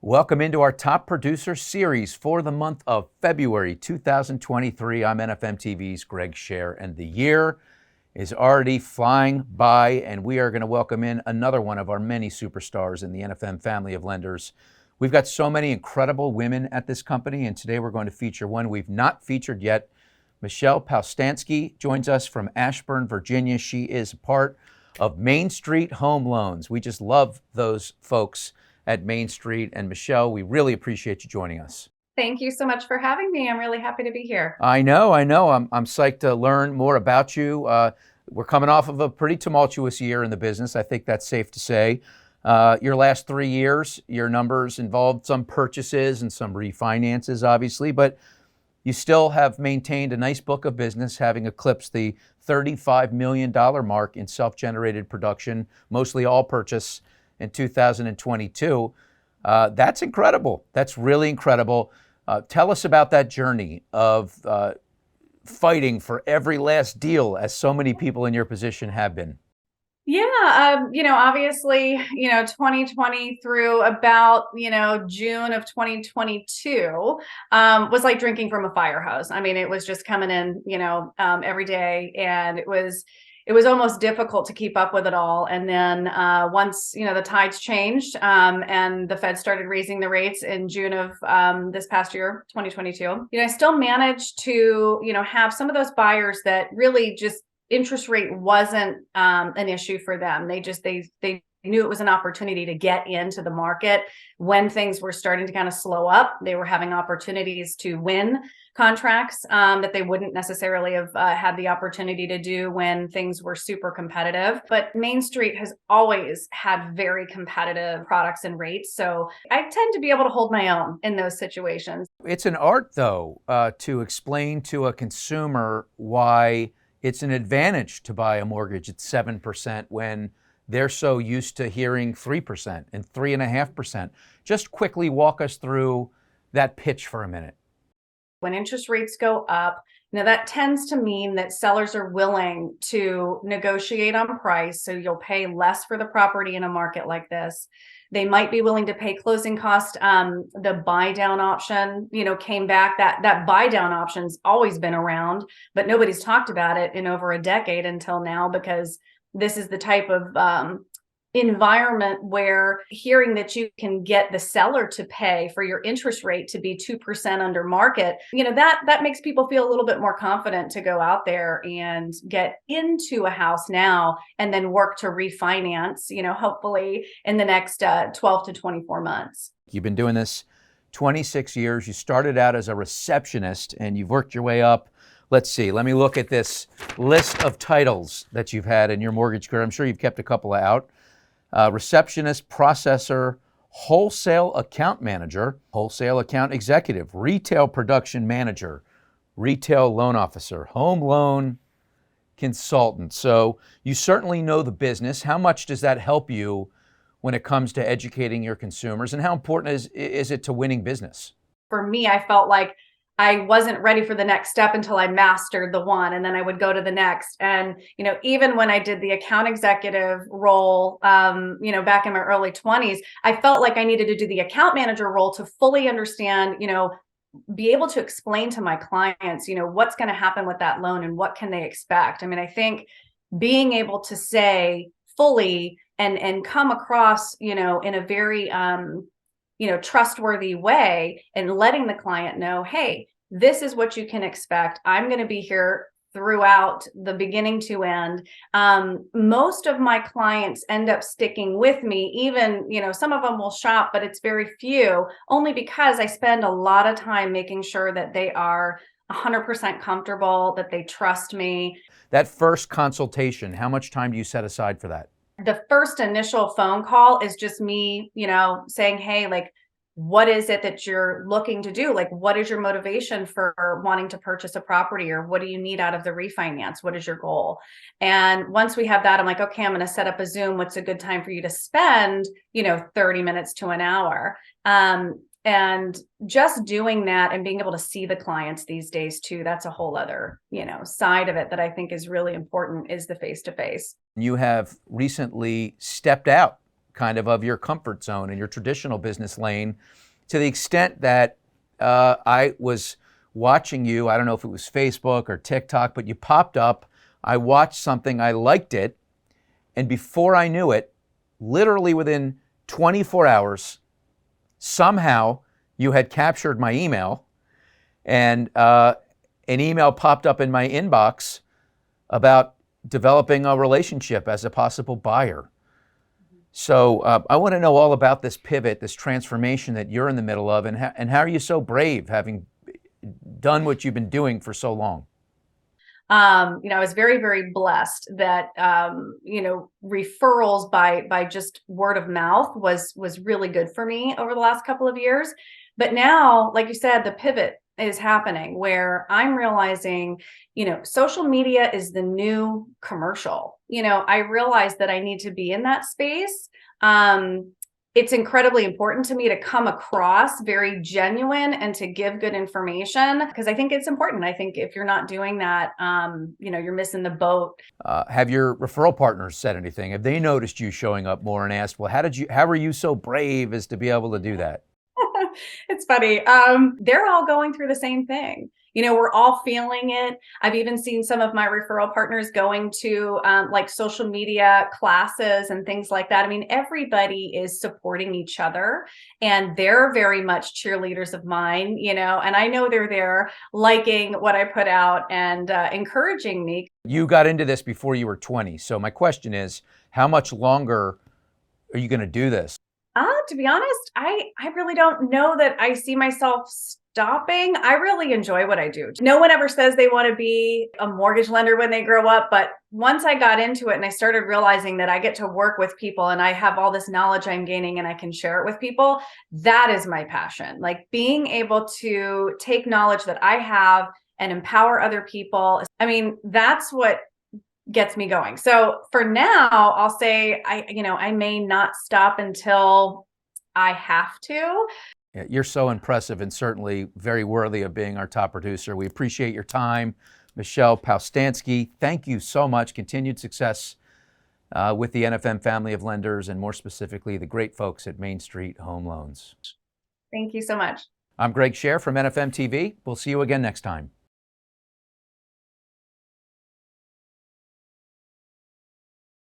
Welcome into our Top Producer series for the month of February 2023. I'm NFM TV's Greg Scher, and the year is already flying by, and we are going to welcome in another one of our many superstars in the NFM family of lenders. We've got so many incredible women at this company, and today we're going to feature one we've not featured yet. Michelle Powstanski joins us from Ashburn, Virginia. She is a part of Main Street Home Loans. We just love those folks at Main Street. And Michelle, we really appreciate you joining us. Thank you so much for having me. I'm really happy to be here. I know. I'm psyched to learn more about you. We're coming off of a pretty tumultuous year in the business. I think that's safe to say. Your last 3 years, your numbers involved some purchases and some refinances, obviously, but you still have maintained a nice book of business, having eclipsed the $35 million mark in self-generated production, mostly all purchase in 2022. That's incredible. That's really incredible. Tell us about that journey of fighting for every last deal, as so many people in your position have been. Yeah, obviously, 2020 through about, June of 2022 was like drinking from a fire hose. I mean, it was just coming in, every day, and it was almost difficult to keep up with it all. And then once, the tides changed and the Fed started raising the rates in June of this past year, 2022, I still managed to, have some of those buyers that really just interest rate wasn't an issue for them. They knew it was an opportunity to get into the market when things were starting to kind of slow up. They were having opportunities to win contracts that they wouldn't necessarily have had the opportunity to do when things were super competitive. But Main Street has always had very competitive products and rates. So I tend to be able to hold my own in those situations. It's an art, though, to explain to a consumer why it's an advantage to buy a mortgage at 7% when they're so used to hearing 3% and 3.5%. Just quickly walk us through that pitch for a minute. When interest rates go up, that tends to mean that sellers are willing to negotiate on price. So you'll pay less for the property in a market like this. They might be willing to pay closing cost. The buy down option, came back. That buy down option's always been around, but nobody's talked about it in over a decade until now, because this is the type of environment where hearing that you can get the seller to pay for your interest rate to be 2% under market, that makes people feel a little bit more confident to go out there and get into a house now and then work to refinance, hopefully in the next 12 to 24 months. You've been doing this 26 years. You started out as a receptionist and you've worked your way up. Let's see, let me look at this list of titles that you've had in your mortgage career. I'm sure you've kept a couple out. Receptionist, processor, wholesale account manager, wholesale account executive, retail production manager, retail loan officer, home loan consultant. So you certainly know the business. How much does that help you when it comes to educating your consumers, and how important is it to winning business? For me, I felt like I wasn't ready for the next step until I mastered the one, and then I would go to the next. And, even when I did the account executive role, back in my early 20s, I felt like I needed to do the account manager role to fully understand, be able to explain to my clients, what's going to happen with that loan and what can they expect. I mean, I think being able to say fully and come across, in a very, trustworthy way, and letting the client know, hey, this is what you can expect. I'm going to be here throughout the beginning to end. Most of my clients end up sticking with me, even, some of them will shop, but it's very few, only because I spend a lot of time making sure that they are 100% comfortable, that they trust me. That first consultation, how much time do you set aside for that? The first initial phone call is just me, saying, hey, like, what is it that you're looking to do? Like, what is your motivation for wanting to purchase a property, or what do you need out of the refinance? What is your goal? And once we have that, I'm like, okay, I'm going to set up a Zoom. What's a good time for you to spend, 30 minutes to an hour? And just doing that and being able to see the clients these days too, that's a whole other, side of it that I think is really important, is the face-to-face. You have recently stepped out kind of your comfort zone and your traditional business lane, to the extent that I was watching you. I don't know if it was Facebook or TikTok, but you popped up. I watched something, I liked it, and before I knew it, literally within 24 hours, somehow you had captured my email, and an email popped up in my inbox about developing a relationship as a possible buyer. So I want to know all about this pivot, this transformation that you're in the middle of, and how are you so brave, having done what you've been doing for so long? I was very, very blessed that referrals by just word of mouth was really good for me over the last couple of years. But now, like you said, the pivot is happening where I'm realizing, social media is the new commercial. I realize that I need to be in that space. It's incredibly important to me to come across very genuine and to give good information, because I think it's important. I think if you're not doing that, you're missing the boat. Have your referral partners said anything? Have they noticed you showing up more and asked, well, how were you so brave as to be able to do that? It's funny. They're all going through the same thing. We're all feeling it. I've even seen some of my referral partners going to like social media classes and things like that. I mean, everybody is supporting each other, and they're very much cheerleaders of mine, and I know they're there liking what I put out and encouraging me. You got into this before you were 20. So my question is, how much longer are you going to do this? To be honest, I really don't know that I see myself stopping. I really enjoy what I do. No one ever says they want to be a mortgage lender when they grow up, but once I got into it and I started realizing that I get to work with people and I have all this knowledge I'm gaining and I can share it with people, that is my passion. Like being able to take knowledge that I have and empower other people. I mean, that's what gets me going. So for now, I'll say I may not stop until I have to. Yeah, you're so impressive and certainly very worthy of being our top producer. We appreciate your time. Michelle Powstanski, thank you so much. Continued success with the NFM family of lenders, and more specifically, the great folks at Main Street Home Loans. Thank you so much. I'm Greg Scher from NFM TV. We'll see you again next time.